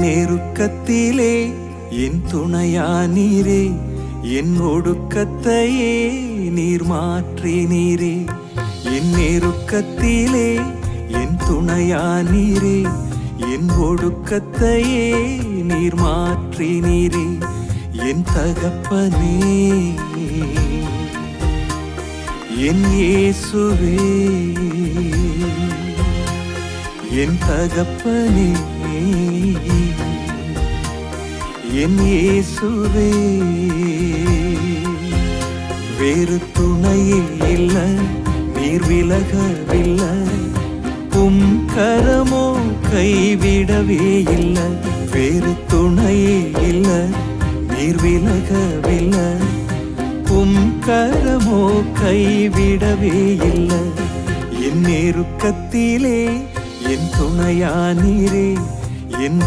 நெருக்கத்திலே என் துணையானீரே, என் ஒடுக்கத்தையே நீர் மாற்றினீரே. என் நெருக்கத்திலே என் துணையானீரே, என் ஒடுக்கத்தையே நீர் மாற்றினீரே. என் தகப்பனே, என் இயேசுவே, என் தகப்பனே, என் இயேசுவே. வேறு துணையே இல்ல, நீர் விலகவில்லை, உம் கரமோ கைவிடவே இல்ல. வேறு துணையே இல்ல, நீர் விலகவில்லை, உம் கரமோ கைவிடவே இல்ல. என் நெருக்கத்திலே என் துணையானீரே, என்